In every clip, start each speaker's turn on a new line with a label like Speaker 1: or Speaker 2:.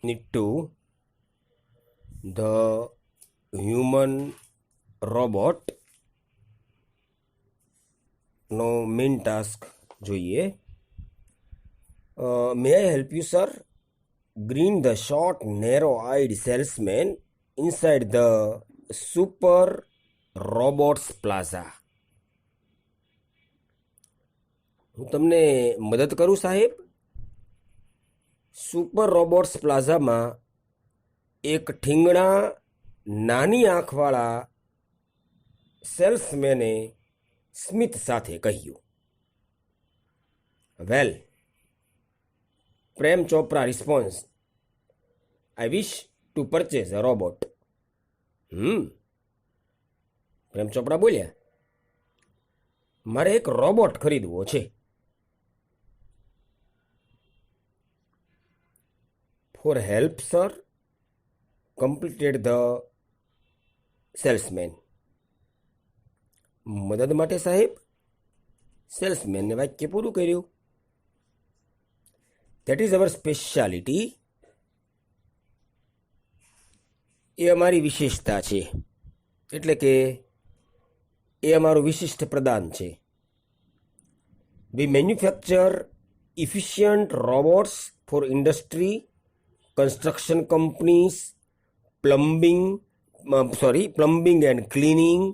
Speaker 1: need to the human robot નો main task જોઈએ. May I help you sir? Green the short narrow eyed salesman inside the super robots plaza. હું તમને મદદ કરું સાહેબ? Super robots પ્લાઝામાં એક ઠીંગણા નાની આંખવાળા સેલ્સમેને સ્મિત સાથે કહ્યું. Well, Prem Chopra response, I wish to purchase a robot. Prem Chopra બોલ્યા, મારે એક રોબોટ ખરીદવો છે. For help sir, completed the salesman. મદદ માટે સાહેબ, સેલ્સમેનને વાક્ય પૂરું કર્યું. That is our speciality. એ અમારી વિશેષતા છે, એટલે કે એ અમારું વિશિષ્ટ પ્રદાન છે. We manufacture efficient robots for industry, construction companies, plumbing and cleaning,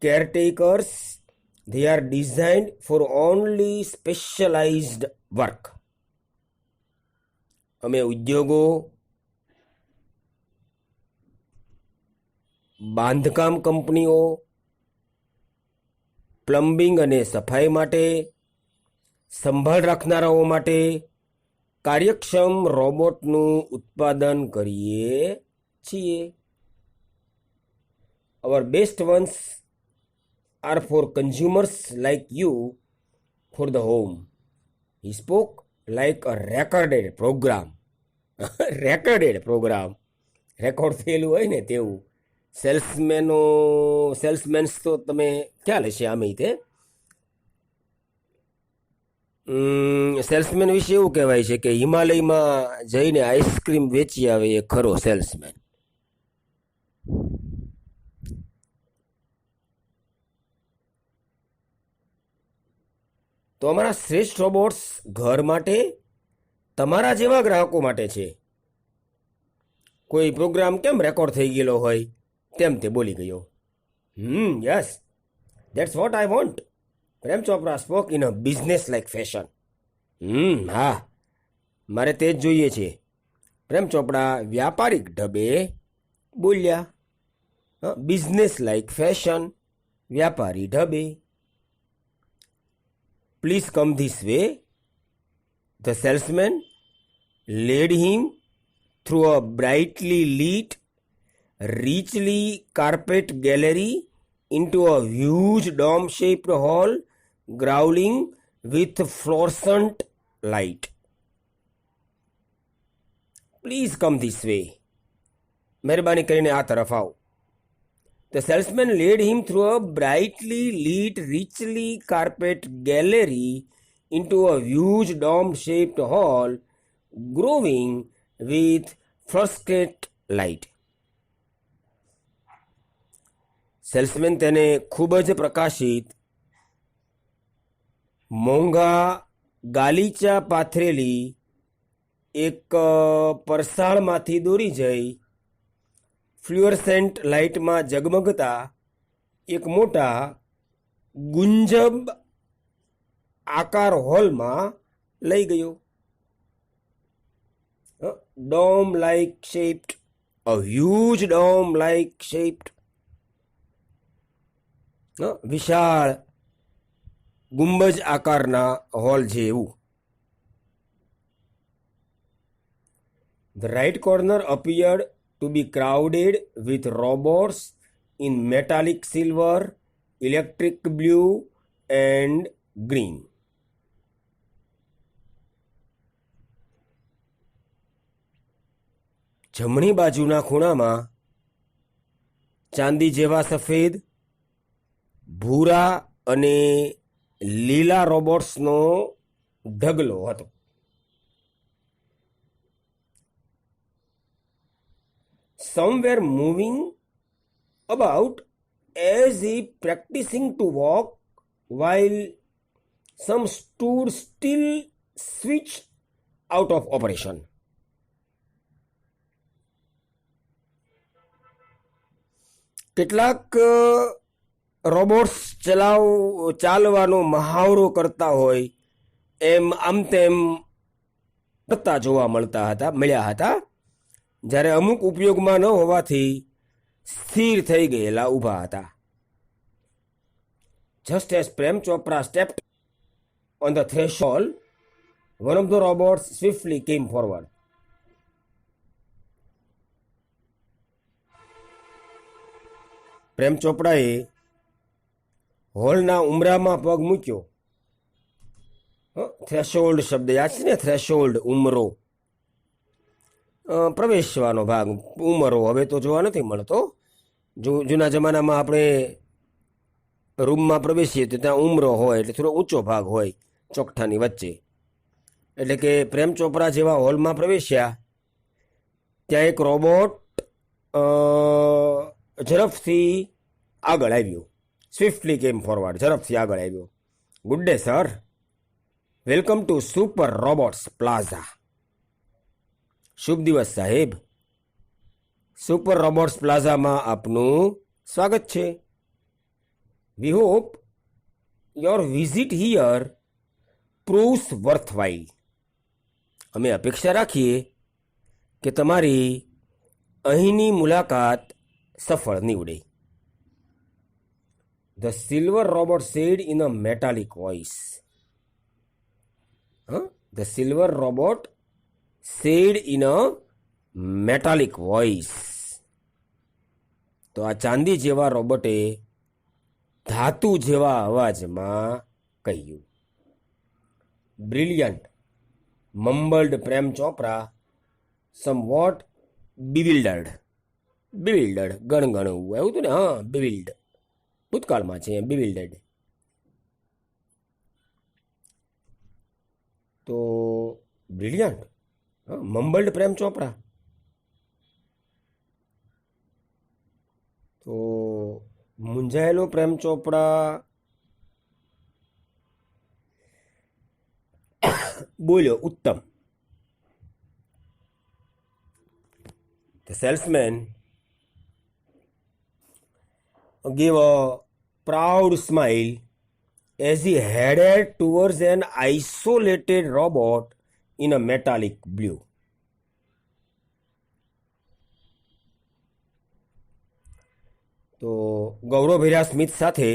Speaker 1: caretakers. They are designed for only specialized work. અમે ઉદ્યોગો, બાંધકામ કંપનીઓ, પ્લમ્બિંગ અને સફાઈ માટે, સંભાળ રાખનારાઓ માટે કાર્યક્ષમ રોબોટનું ઉત્પાદન કરીએ છીએ. Our best ones are for consumers like you for the home. He spoke like a recorded program. Record થયેલું હોય ને તેવું. સેલ્સમેન્સ તો તમે ખ્યાલ હશે આમે તે. સેલ્સમેન વિશે એવું કહેવાય છે કે હિમાલયમાં જઈને આઈસ્ક્રીમ વેચી આવે એ ખરો સેલ્સમેન. તો અમારા શ્રેષ્ઠ રોબોટ્સ ઘર માટે, તમારા જેવા ગ્રાહકો માટે છે. કોઈ પ્રોગ્રામ કેમ રેકોર્ડ થઈ ગયેલો હોય તેમ તે બોલી ગયો. Yes, that's what I want. Prem Chopra spoke in a business like fashion. હા, મારે તે જ જોઈએ છે. પ્રેમ ચોપડા વ્યાપારિક ઢબે બોલ્યા. બિઝનેસ લાઇક ફેશન, વ્યાપારી ઢબે. Please come this way. The salesman led him through a brightly lit, richly carpeted gallery into a huge dome-shaped hall growling with fluorescent light. Please come this way. મહેરબાની કરીને આ તરફ આવો. The salesman led him through a brightly lit, richly carpeted gallery into a huge dome-shaped hall glowing with fluorescent light. Salesman તેને ખૂબ જ પ્રકાશિત, મોંઘા ગાલીચા પાથરેલી એક પરસાળમાંથી દોરી જઈ ફ્લુઅરસેન્ટ લાઇટમાં ઝગમગતા એક મોટા ગુંજબ આકાર હોલમાં લઈ ગયો. Dome like shaped, a huge dome like shaped. વિશાળ ગુંબજ આકારના હોલ જેવું. The right corner appeared to be crowded with robots in metallic silver, electric blue and green. જમણી બાજુના ખૂણામાં ચાંદી જેવા સફેદ, ભૂરા અને લીલા રોબોટ્સનો ઢગલો હતો. some were moving about as if practicing to walk, while some stood still, switched out of operation. કેટલાક રોબોટ્સ ચાલવાનો મહાવરો કરતા હોય એમ આમ તેમ કરતા જોવા મળ્યા હતા, જ્યારે અમુક ઉપયોગમાં ન હોવાથી સ્થિર થઈ ગયેલા ઊભા હતા. Just as Prem Chopra stepped on the threshold, one of the robots swiftly came forward. પ્રેમ ચોપડાએ હોલના ઉમરામાં પગ મૂક્યો. થ્રેશોલ્ડ શબ્દ યાદ છે ને? થ્રેશોલ્ડ, ઉમરો, પ્રવેશવાનો ભાગ. ઉમરો હવે તો જોવા નથી મળતો. જૂના જમાનામાં આપણે રૂમમાં પ્રવેશીએ તો ત્યાં ઉમરો હોય, એટલે થોડો ઊંચો ભાગ હોય ચોકઠાની વચ્ચે. એટલે કે પ્રેમ ચોપરા જેવા હોલમાં પ્રવેશ્યા ત્યાં એક રોબોટ ઝડપથી આગળ આવ્યો. સ્વિફ્ટલી કેમ ફોરવર્ડ, ઝડપથી આગળ આવ્યો. Good day sir, welcome to super robots plaza. શુભ દિવસ સાહેબ, સુપર રોબોટ્સ પ્લાઝામાં આપનું સ્વાગત છે. We hope your visit here proves worthwhile. અમે અપેક્ષા રાખીએ કે તમારી અહીંની મુલાકાત સફળ નીવડે. The silver robot said in a metallic voice. The silver robot said in a metallic voice. તો આ ચાંદી જેવા રોબોટે ધાતુ જેવા અવાજમાં કહ્યું. Brilliant, mumbled Prem Chopra, somewhat bewildered. ગણગણવું એવું હતું ને? હા, bewildered ભૂતકાળમાં છે, bewildered. તો બ્રિલિયન્ટ, મમ્બલ્ડ પ્રેમ ચોપરા. તો મૂંઝાયેલો પ્રેમ ચોપડા બોલ્યો, ઉત્તમ. The salesman gave a proud smile as he headed towards an isolated robot in a metallic blue. તો ગૌરવભર્યા સ્મિત સાથે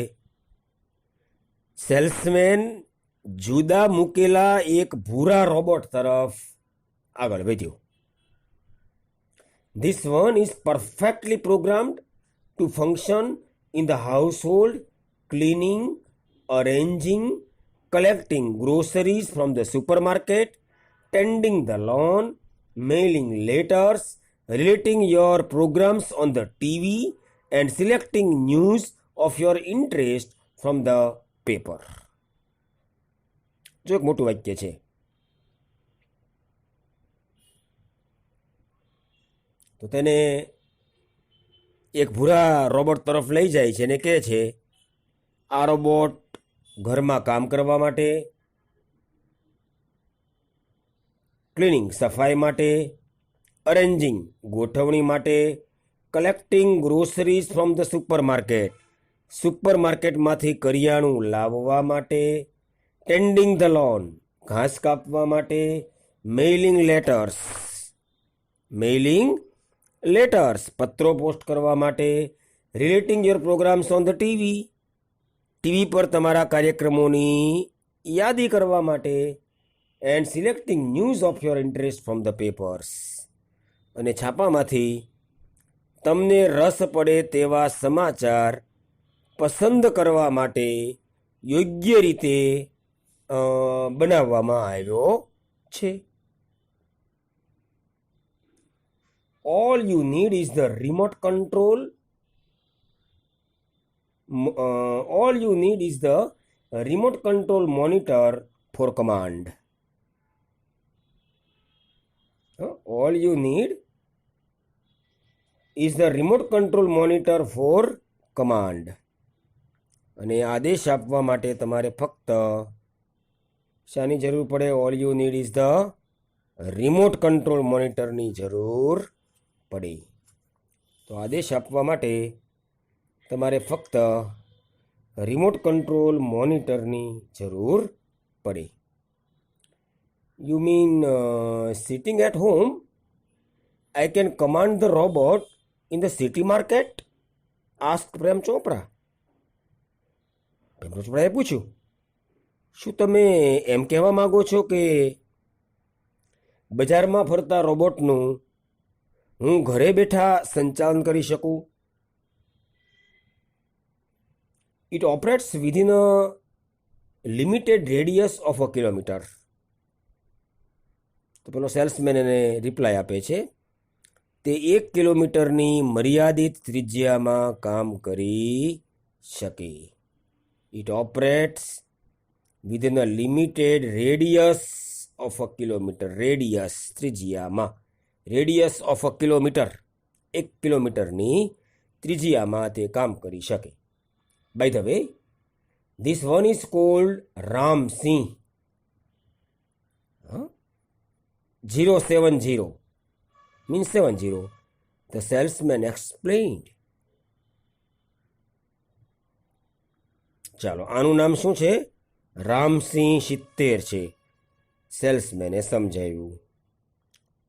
Speaker 1: સેલ્સમેન જુદા મૂકેલા એક ભૂરા રોબોટ તરફ આગળ વધ્યો. This one is perfectly programmed to function in the household, cleaning, arranging, collecting groceries from the supermarket, tending the lawn, mailing letters, relating your programs on the TV, and selecting news of your interest from the paper. જો એક મોટું વાક્ય છે. તો તેને એક ભૂરા robot તરફ લઈ જાય છે અને કહે છે, આ રોબોટ ઘરમાં કામ કરવા માટે, ક્લિનિંગ સફાઈ માટે, અરેન્જિંગ ગોઠવણી માટે, કલેક્ટિંગ ગ્રોસરીઝ ફ્રોમ ધ સુપરમાર્કેટમાંથી કરિયાણું લાવવા માટે, ટેન્ડિંગ ધ લોન ઘાસ કાપવા માટે, મેઇલિંગ લેટર્સ પત્રો પોસ્ટ કરવા માટે, relating your programmes on the TV પર તમારા કાર્યક્રમોની યાદી કરવા માટે, and selecting news of your interest from the papers, અને છાપામાંથી તમને રસ પડે તેવા સમાચાર પસંદ કરવા માટે યોગ્ય રીતે બનાવવામાં આવ્યો છે. All you need is the remote control. All you need is the remote control monitor for command. All you need is the remote control monitor for command. અને આદેશ આપવા માટે તમારે ફક્ત શાની જરૂર પડે? All you need is the remote control મોનિટરની જરૂર પડે. તો આદેશ આપવા માટે તમારે ફક્ત રિમોટ કંટ્રોલ મોનિટરની જરૂર પડે. You mean sitting at home I can command the robot in the city market? asked Prem Chopra. પ્રેમ ચોપરાએ પૂછ્યું, શું તમે એમ કહેવા માંગો છો કે બજારમાં ફરતા રોબોટનું હું ઘરે બેઠા સંચાલન કરી શકું? It operates within a limited radius of a kilometer. તો પેલો સેલ્સમેન એને રિપ્લાય આપે છે, તે 1 કિલોમીટરની મર્યાદિત ત્રિજ્યામાં કામ કરી શકે. It operates within a limited radius of a kilometre. Radius ત્રિજ્યામાં, રેડિયસ ઓફ અ કિલોમીટર, 1 કિલોમીટરની ત્રિજ્યામાં તે કામ કરી શકે. By the way, this one is called Ramsingh 070 means 70. The salesman explained. ચાલો, આનું નામ શું છે? રામસિંહ 70 છે. સેલ્સમેને સમજાવ્યું.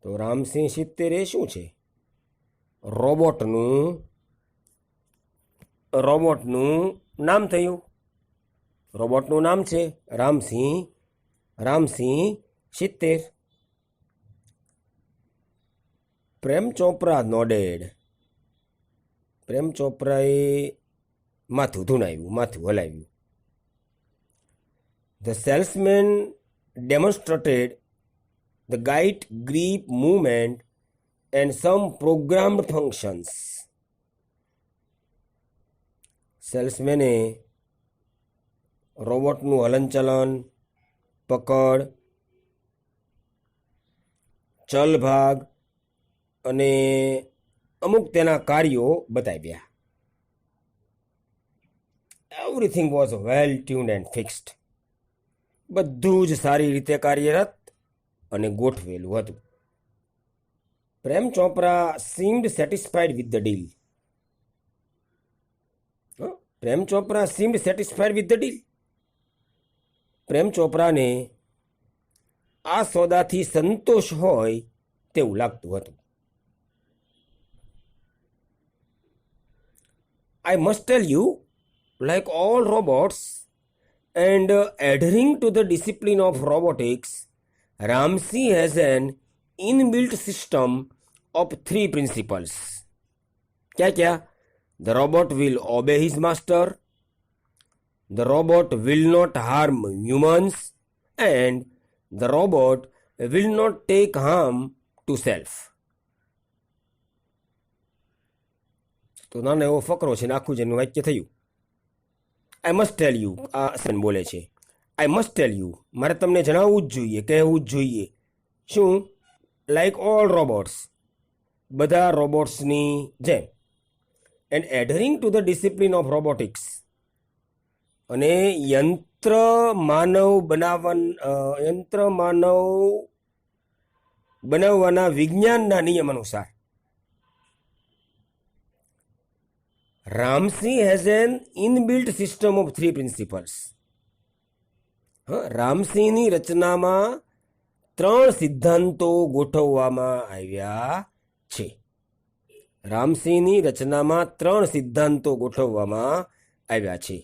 Speaker 1: તો રામસિંહ 70 એ શું છે? રોબોટનું નામ થયું. રોબોટનું નામ છે રામસિંહ 70. પ્રેમ ચોપરા નોડેડ. પ્રેમ ચોપરાએ માથું ધુણાવ્યું, માથું હલાવ્યું. The salesman demonstrated the guide grip movement and some programmed functions. સેલ્સમેને રોબોટનું હલનચલન, પકડ, ચલ ભાગ અને અમુક તેના કાર્યો બતાવ્યા. Everything was well tuned and fixed. બધું જ સારી રીતે કાર્યરત અને ગોઠવેલું હતું. Prem Chopra seemed satisfied with the deal. Prem Chopra seemed satisfied with the deal. Prem ચોપરાને આ સોદાથી સંતોષ હોય તેવું લાગતું હતું. I must tell you, like all robots and adhering to the discipline of robotics, Ramsey has an inbuilt system of 3 principles. क्या? The robot will obey his master, the robot will not harm humans, and the robot will not take harm to self. તો નાનો એવો ફકરો છે ને આખું જેનું વાક્ય થયું. આઈ મસ્ટ ટેલ યુ, આ સન બોલે છે. આઈ મસ્ટ ટેલ યુ, મારે તમને જણાવવું જ જોઈએ, કહેવું જ જોઈએ. શું? લાઈક ઓલ રોબોટ્સ, બધા રોબોટ્સની જેમ, and adhering to the discipline of robotics, અને યંત્ર માનવ બનાવવાના વિજ્ઞાનના નિયમ અનુસાર Ramsey has an inbuilt system of 3 principles. રામસિંહની રચનામાં 3 સિદ્ધાંતો ગોઠવવામાં આવ્યા છે. રામસિંહની રચનામાં 3 સિદ્ધાંતો ગોઠવવામાં આવ્યા છે.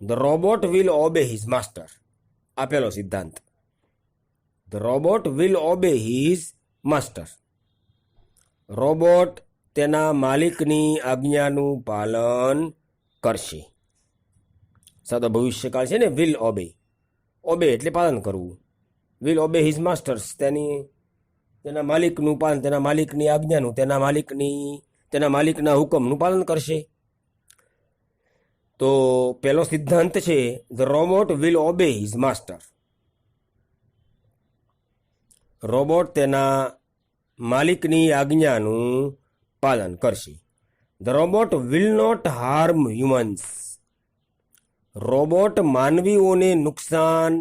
Speaker 1: The robot will obey his master. આ પહેલો સિદ્ધાંત. The robot will obey his master. Robot તેના માલિકની આજ્ઞાનું પાલન કરશે. સાદો ભવિષ્યકાળ છે ને, વિલ ઓબે. ઓબે એટલે પાલન કરવું. વિલ ઓબે હિઝ માસ્ટર્સ, તેના માલિકનું પાલન, તેના માલિકની આજ્ઞાનું, તેના માલિકના હુકમનું પાલન કરશે. તો પહેલો સિદ્ધાંત છે, the robot will obey his master. Robot તેના માલિકની આજ્ઞાનું પાલન કરશે. The robot will not harm humans. Robot માનવીઓને નુકસાન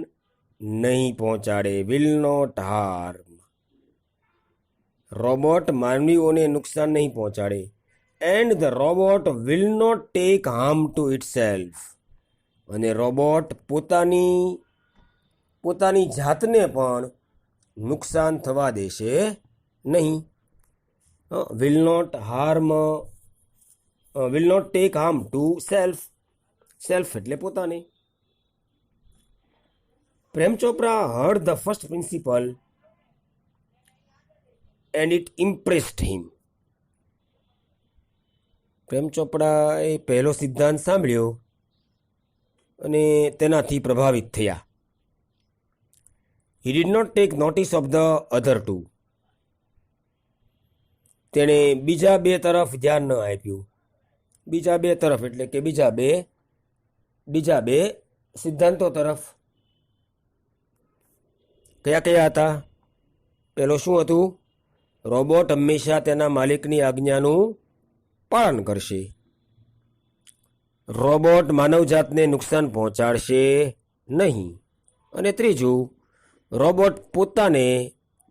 Speaker 1: નહીં પહોંચાડે. Will not harm. રોબોટ માનવીઓને નુકસાન નહીં પહોંચાડે. And the robot will not take harm to itself. અને રોબોટ પોતાની જાતને પણ નુકસાન થવા દેશે નહીં. Will not take harm to self. Self એટલે પોતાને. Prem Chopra heard the first principle and it impressed him. Prem ચોપડાએ પહેલો સિદ્ધાંત સાંભળ્યો અને તેનાથી પ્રભાવિત થયા. He did not take notice of the other two. તેણે બીજા બે તરફ ધ્યાન ન આપ્યું. બીજા બે તરફ એટલે કે બીજા બે સિદ્ધાંતો તરફ. કયા કયા હતા? પેલો શું હતું? રોબોટ હંમેશા તેના માલિકની આજ્ઞાનું પાલન કરશે. રોબોટ માનવજાતને નુકસાન પહોંચાડશે નહીં. અને ત્રીજું, રોબોટ પોતાને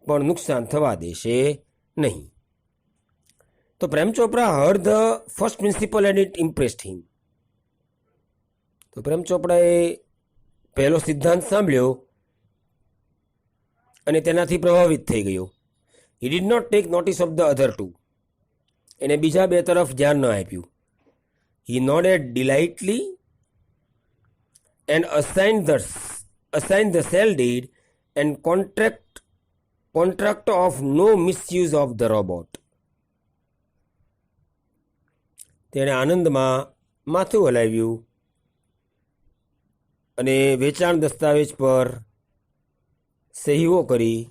Speaker 1: પણ નુકસાન થવા દેશે નહીં. તો Prem Chopra heard the first principle and it impressed him. તો પ્રેમ ચોપડાએ પહેલો સિદ્ધાંત સાંભળ્યો અને તેનાથી પ્રભાવિત થઈ ગયો. He did not take notice of the other two. એને બીજા બે તરફ ધ્યાન ન આપ્યું. He nodded delightly and assign the sale deed and contract of no misuse of the robot. તેણે આનંદમાં માથું હલાવ્યું અને વેચાણ દસ્તાવેજ પર સહીઓ કરી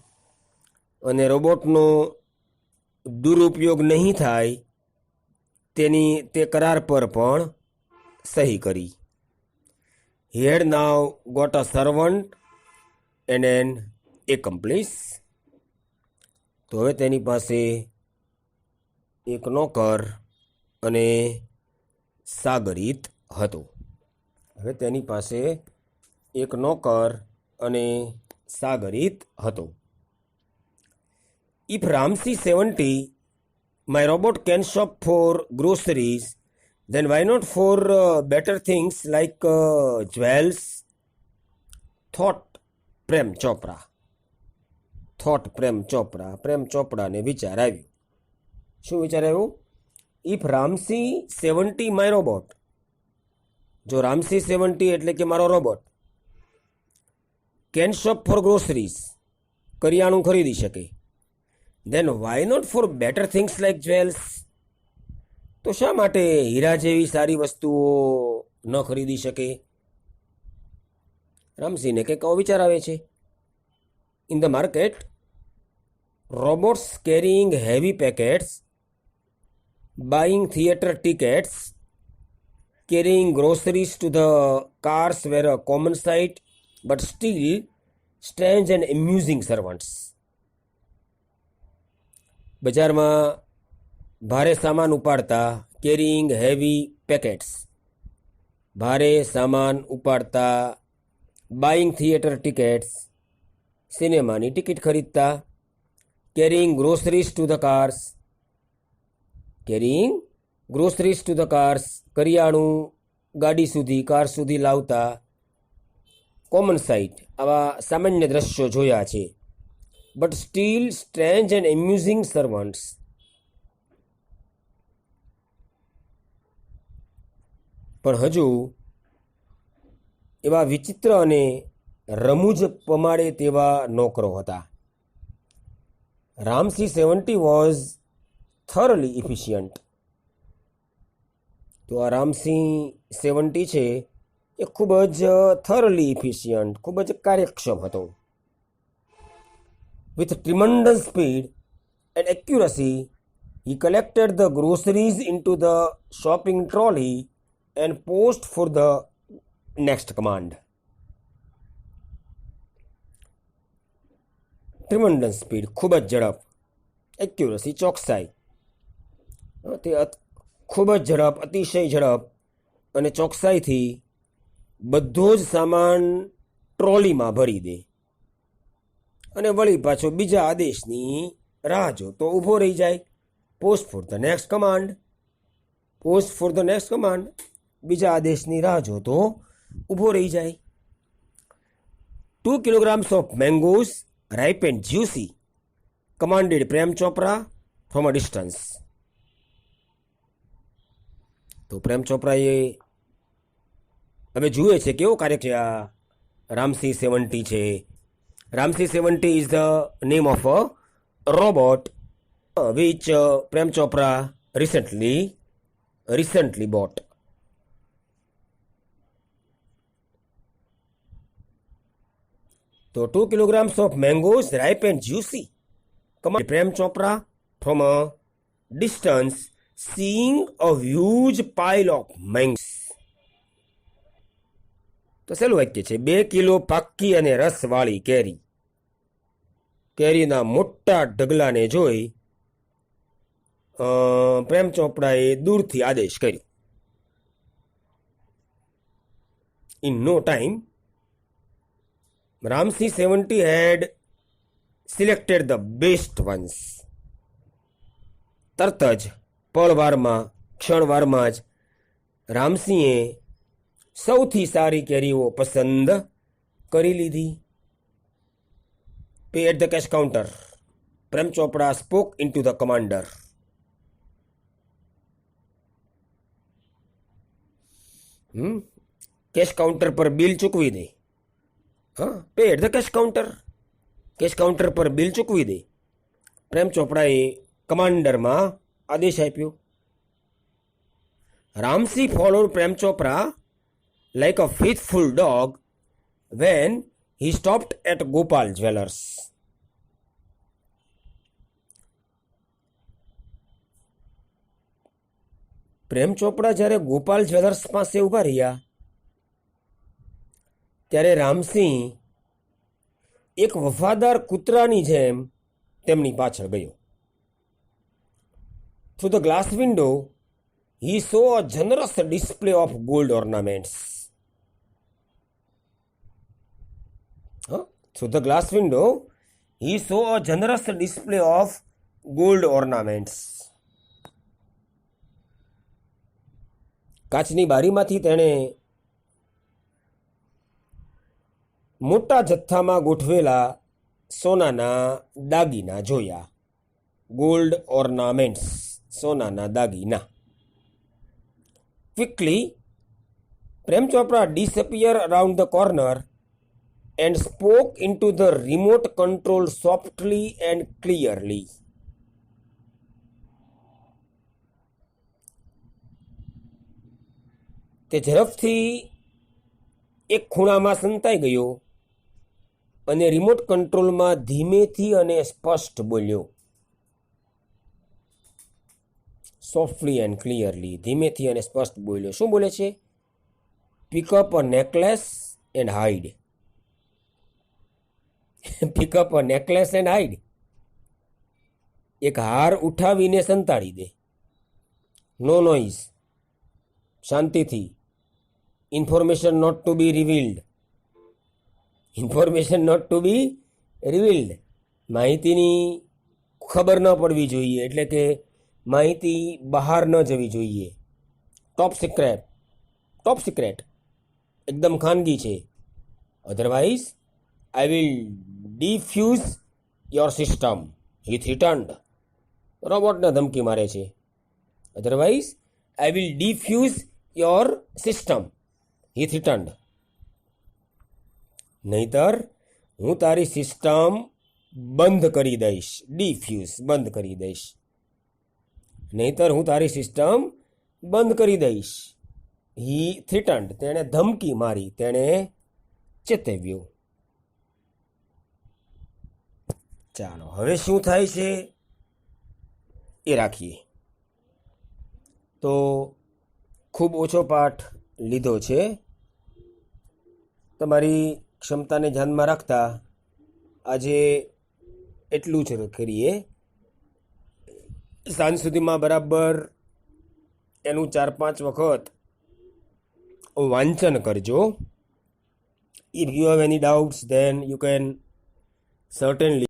Speaker 1: અને રોબોટનો દુરુપયોગ નહીં થાય તે કરાર પર પણ સહી કરી. He had now got a servant and an accomplice. તો હવે તેની પાસે એક નોકર અને સાગરીત હતો. હવે તેની પાસે એક નોકર અને સાગરીત હતો. If Ramsey 70, my robot can shop for groceries, then why not for better things like jewels? Thought Prem Chopra. પ્રેમ ચોપડાને વિચાર આવ્યું. શું વિચાર આવ્યું? If Ramsey 70 my robot. જો રામસી 70 એટલે કે મારો robot can shop for groceries, કરિયાણું ખરીદી શકે, then why not for better things like jewels? તો શા માટે હીરા જેવી સારી વસ્તુઓ ન ખરીદી શકે? રામસીને કંઈક આવો વિચાર આવે છે. In the market, robots carrying heavy packets, buying theater tickets, carrying groceries to the cars were a common sight, but still strange and amusing servants. બજારમાં ભારે સામાન ઉપાડતા, કેરીઇંગ હેવી પેકેટ્સ, ભારે સામાન ઉપાડતા, બાઇંગ થિયેટર ટિકિટ્સ, સિનેમાની ટિકિટ ખરીદતા, કેરીઇંગ groceries to the cars, કરિયાણું ગાડી સુધી, car સુધી લાવતા, કોમન સાઇટ, આવા સામાન્ય દ્રશ્યો જોયા છે. But still strange and amusing servants. પણ હજુ એવા વિચિત્ર અને રમૂજ પમાડે તેવા નોકરો હતા. Ramsi 70 was thoroughly efficient. તો આ રામસી 70 છે એ ખૂબ જ thoroughly efficient, ખૂબ જ કાર્યક્ષમ હતો. With tremendous speed and accuracy, he collected the groceries into the shopping trolley and paused for the next command. Tremendous speed, ખૂબ જ ઝડપ, accuracy ચોકસાઈ, તે ખૂબ જ ઝડપ, અતિશય ઝડપ અને ચોકસાઈથી બધો જ સામાન ટ્રોલીમાં ભરી દે અને વળી પાછો બીજા આદેશની રાહ જોતો ઊભો રહી જાય. Post for the next command, post for the next command, બીજા આદેશની રાહ જોતો ઊભો રહી જાય. 2 kilograms of mangoes, ripe and juicy, commanded Prem Chopra from a distance. તો પ્રેમ ચોપરાએ હવે જુએ છે કેવો કાર્ય છે આ રામસી 70 છે. Ramsi 70 is the name of a robot which Prem Chopra recently bought. So 2 kilograms of mangoes, ripe and juicy, commanded Prem Chopra from a distance, seeing a huge pile of mangoes. તો સહેલું વાક્ય છે. 2 કિલો પાકી અને રસવાળી કેરીના મોટા ઢગલાને જોઈ પ્રેમ ચોપડાએ દૂરથી આદેશ કર્યો. In no time Ramsey 70 had selected the best ones. તરત જ ક્ષણવારમાં જ રામસિંહે સૌથી સારી કેરીઓ પસંદ કરી લીધી. Pay at the cash counter. Prem Chopra spoke into the commander. Cash counter પર બિલ ચૂકવી દે. Pay at the cash counter પર બિલ ચૂકવી દે. પ્રેમ ચોપડાએ કમાન્ડરમાં આદેશ આપ્યો. Ramsingh followed Prem Chopra like a faithful dog when he stopped at Gopal Jewellers. પ્રેમ ચોપડા જ્યારે ગોપાલ જ્વેલર્સ પાસે ઊભા રહ્યા ત્યારે રામસિંહ એક વફાદાર કૂતરાની જેમ તેમની પાછળ ગયો. Through the glass window he saw a generous display of gold ornaments. Through the glass window, he saw a generous display of gold ornaments. કાચની બારીમાંથી તેણે મોટા જથ્થામાં ગોઠવેલા સોનાના દાગીના જોયા. ગોલ્ડ ઓર્નામેન્ટ્સ, સોનાના દાગીના. Quickly, Prem Chopra disappeared around the corner and spoke into the remote control softly and clearly. તે ઝડપથી એક ખૂણામાં સંતાઈ ગયો અને રિમોટ કંટ્રોલમાં ધીમેથી અને સ્પષ્ટ બોલ્યો. સોફ્ટલી એન્ડ ક્લિયરલી, ધીમેથી અને સ્પષ્ટ બોલ્યો. શું બોલે છે? Pick up a necklace and hide. Pick up a necklace and hide. એક હાર ઉઠાવીને સંતાડી દે. નો નોઇઝ, શાંતિથી. Information not to be revealed. Information not to be revealed. માહિતીની ખબર ન પડવી જોઈએ, એટલે કે માહિતી બહાર ન જવી જોઈએ. ટોપ સિક્રેટ, એકદમ ખાનગી છે. Otherwise I will defuse your system, he threatened. રોબોટને ધમકી મારે છે. Otherwise I will defuse your system, he threatened. નહીતર હું તારી સિસ્ટમ બંધ કરી દઈશ. ડિફ્યુઝ, બંધ કરી દઈશ. નહીતર હું તારી સિસ્ટમ બંધ કરી દઈશ. હી થ્રીટન્ડ, તેણે ધમકી મારી, તેણે ચેતવ્યું. ચાલો હવે શું થાય છે એ રાખીએ. તો ખૂબ ઓછો પાઠ લીધો છે. તમારી ક્ષમતાને ધ્યાનમાં રાખતા આજે એટલું જ કરીએ. સાંજ સુધીમાં બરાબર એનું 4-5 વખત વાંચન કરજો. If you have any doubts then you can certainly